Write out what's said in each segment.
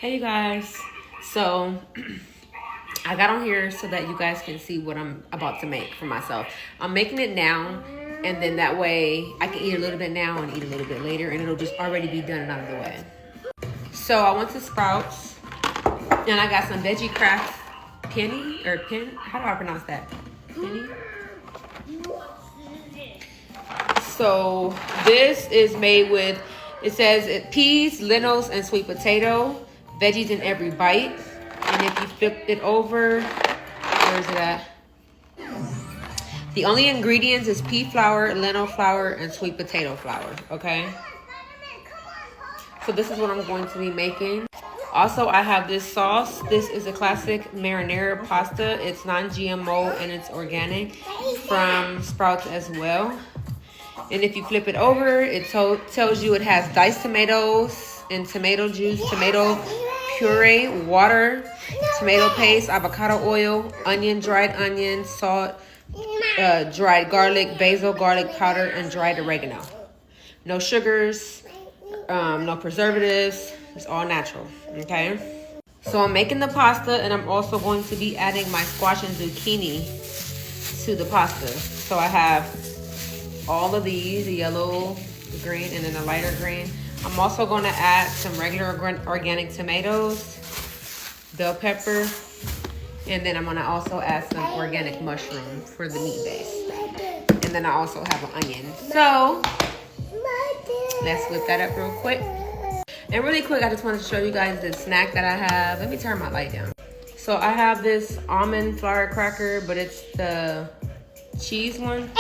Hey you guys, so I got on here so that you guys can see what I'm about to make for myself. I'm making it now, and then that way I can eat a little bit now and eat a little bit later, and it'll just already be done and out of the way. So I went to Sprouts, and I got some veggie craft penny, or pin, how do I pronounce that? Penny? So this is made with, it says peas, lentils, and sweet potato. Veggies in every bite. And if you flip it over, where is it at? The only ingredients is pea flour, lentil flour, and sweet potato flour, okay? So this is what I'm going to be making. Also, I have this sauce. This is a classic marinara pasta. It's non-GMO and it's organic from Sprouts as well. And if you flip it over, it tells you it has diced tomatoes and tomato juice, tomato puree, water, tomato paste, avocado oil, dried onion, salt, dried garlic, basil, garlic powder, and dried oregano. No sugars, no preservatives. It's all natural, okay? So I'm making the pasta, and I'm also going to be adding my squash and zucchini to the pasta. So I have all of these, the yellow, the green, and then the lighter green. I'm also going to add some regular organic tomatoes, bell pepper, and then I'm going to also add some organic mushroom for the meat base. And then I also have an onion. So let's whip that up real quick. And really quick, I just wanted to show you guys the snack that I have. Let me turn my light down. So I have this almond flour cracker, but it's the cheese one.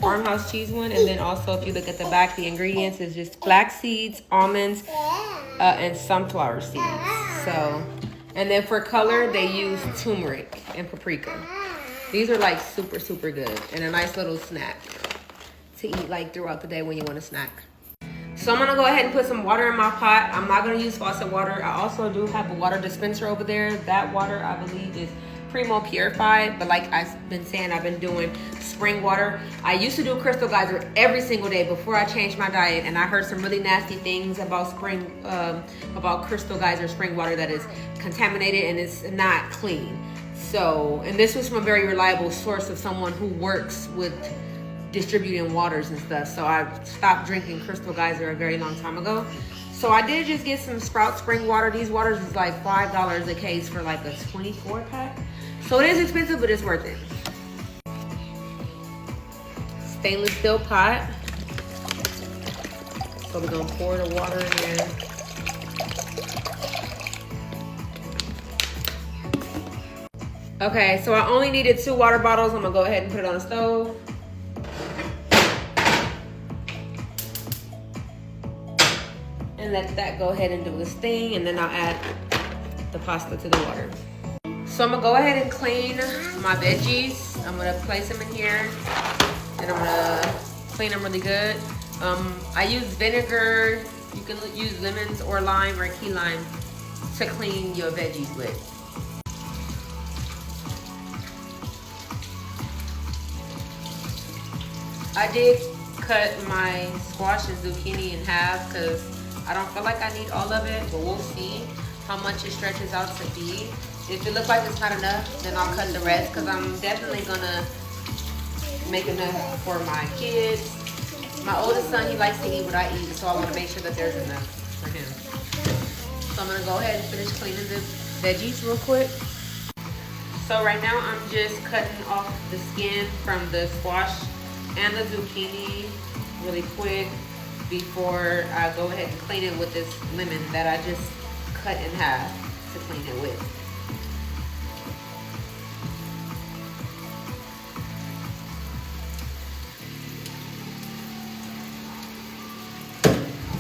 Farmhouse cheese one. And then also, if you look at the back, the ingredients is just flax seeds, almonds, and sunflower seeds. So, and then for color, they use turmeric and paprika. These are like super, super good and a nice little snack to eat like throughout the day when you want a snack. So I'm gonna go ahead and put some water in my pot. I'm not gonna use faucet water. I also do have a water dispenser over there. That water, I believe, is Primo purified, but like I've been saying, I've been doing spring water. I used to do Crystal Geyser every single day before I changed my diet, and I heard some really nasty things about about Crystal Geyser spring water that is contaminated and it's not clean. So, and this was from a very reliable source of someone who works with distributing waters and stuff. So I stopped drinking Crystal Geyser a very long time ago. So I did just get some Sprout spring water. These waters is like $5 a case for like a 24 pack. So it is expensive, but it's worth it. Stainless steel pot. So we're gonna pour the water in there. Okay, so I only needed 2 water bottles. I'm gonna go ahead and put it on the stove. And let that go ahead and do its thing, and then I'll add the pasta to the water. So I'm gonna go ahead and clean my veggies. I'm gonna place them in here, and I'm gonna clean them really good. I use vinegar. You can use lemons or lime or key lime to clean your veggies with. I did cut my squash and zucchini in half because I don't feel like I need all of it, but we'll see how much it stretches out to be. If it looks like it's not enough, then I'll cut the rest because I'm definitely gonna make enough for my kids. My oldest son, he likes to eat what I eat, so I want to make sure that there's enough for him. So I'm gonna go ahead and finish cleaning the veggies real quick. So right now I'm just cutting off the skin from the squash and the zucchini really quick before I go ahead and clean it with this lemon that I just cut in half to clean it with.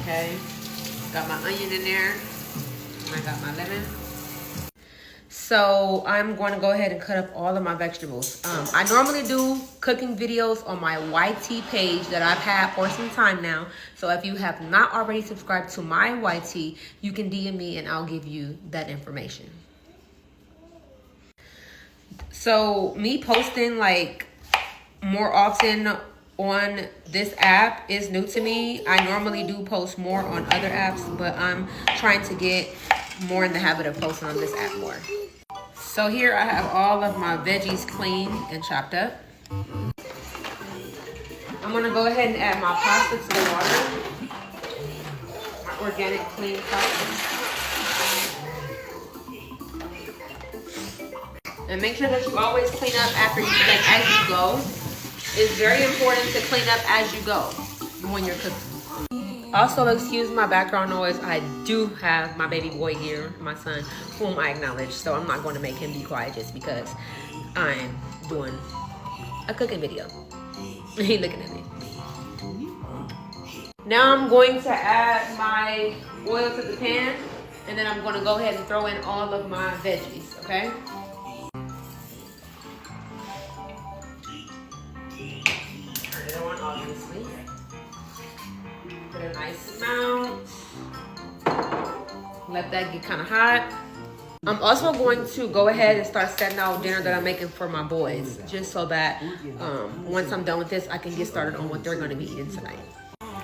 Okay, got my onion in there, and I got my lemon. So I'm going to go ahead and cut up all of my vegetables. I normally do cooking videos on my YT page that I've had for some time now. So if you have not already subscribed to my YT, you can DM me and I'll give you that information. So me posting like more often on this app is new to me. I normally do post more on other apps, but I'm trying to get more in the habit of posting on this app more. So here I have all of my veggies cleaned and chopped up. I'm gonna go ahead and add my pasta to the water. My organic clean pasta. And make sure that you always clean up after you, like as you go. It's very important to clean up as you go when you're cooking. Also, excuse my background noise. I do have my baby boy here, my son, whom I acknowledge. So I'm not going to make him be quiet just because I'm doing a cooking video. He looking at me. Now I'm going to add my oil to the pan, and then I'm going to go ahead and throw in all of my veggies, okay? Turn it on, obviously. Put a nice amount. Let that get kind of hot. I'm also going to go ahead and start setting out dinner that I'm making for my boys, just so that once I'm done with this, I can get started on what they're going to be eating tonight.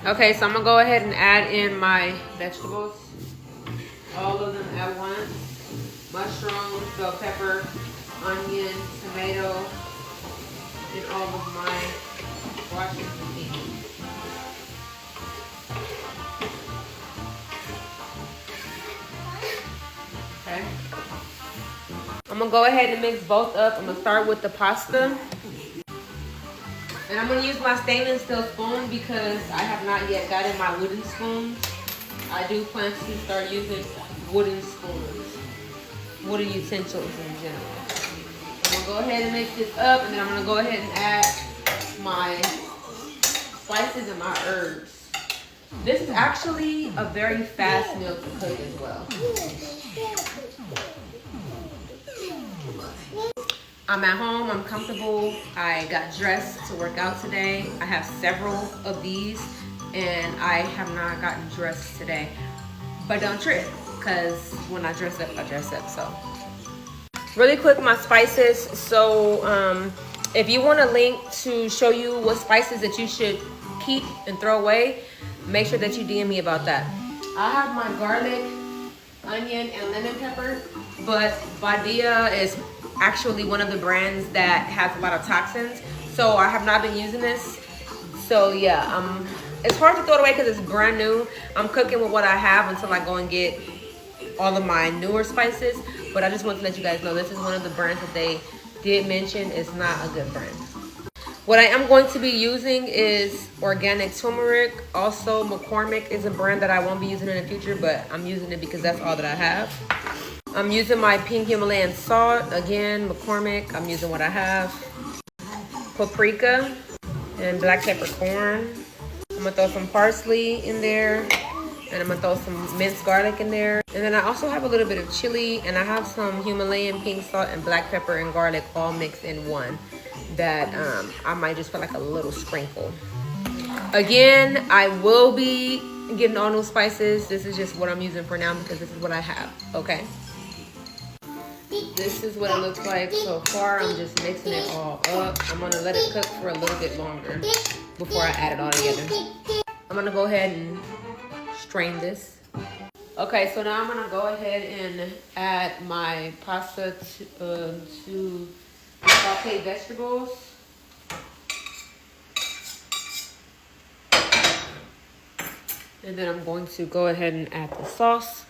Okay, so I'm going to go ahead and add in my vegetables. All of them at once. Mushrooms, bell pepper, onion, tomato, and all of my Washington beans. Okay. I'm going to go ahead and mix both up. I'm going to start with the pasta. And I'm going to use my stainless steel spoon because I have not yet gotten my wooden spoons. I do plan to start using wooden spoons, wooden utensils in general. I'm going to go ahead and mix this up, and then I'm going to go ahead and add my spices and my herbs. This is actually a very fast meal to cook as well. I'm at home, I'm comfortable. I got dressed to work out today. I have several of these, and I have not gotten dressed today. But don't trip, because when I dress up, I dress up, so. Really quick, my spices. So if you want a link to show you what spices that you should keep and throw away, make sure that you DM me about that. I have my garlic, onion, and lemon pepper, but Badia is actually one of the brands that has a lot of toxins, so I have not been using this. So yeah, it's hard to throw it away because it's brand new. I'm cooking with what I have until I go and get all of my newer spices, but I just want to let you guys know this is one of the brands that they did mention is not a good brand. What I am going to be using is organic turmeric. Also, McCormick is a brand that I won't be using in the future, but I'm using it because that's all that I have. I'm using my pink Himalayan salt. Again, McCormick, I'm using what I have. Paprika and black peppercorn. I'm gonna throw some parsley in there. And I'm gonna throw some minced garlic in there. And then I also have a little bit of chili, and I have some Himalayan pink salt and black pepper and garlic all mixed in one that I might just put like a little sprinkle. Again, I will be getting all new spices. This is just what I'm using for now because this is what I have, okay? This is what it looks like so far. I'm just mixing it all up. I'm gonna let it cook for a little bit longer before I add it all together. I'm gonna go ahead and strain this. Okay, so now I'm gonna go ahead and add my pasta to sauteed vegetables. And then I'm going to go ahead and add the sauce.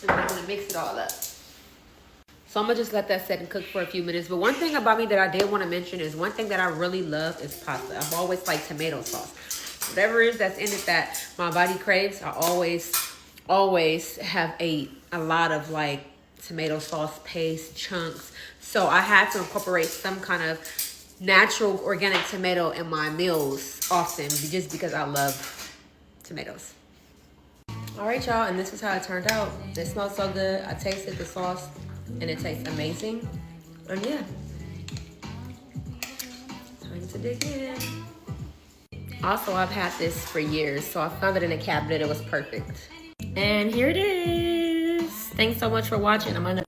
And I'm gonna mix it all up. So I'm gonna just let that set and cook for a few minutes. But one thing about me that I did want to mention is one thing that I really love is pasta. I've always liked tomato sauce. Whatever it is that's in it that my body craves, I always have a lot of like tomato sauce paste chunks. So I had to incorporate some kind of natural organic tomato in my meals often, just because I love tomatoes. All right, y'all, and this is how it turned out. It smells so good. I tasted the sauce and it tastes amazing. And yeah, time to dig in. Also, I've had this for years, so I found it in a cabinet. It was perfect. And here it is. Thanks so much for watching. I'm gonna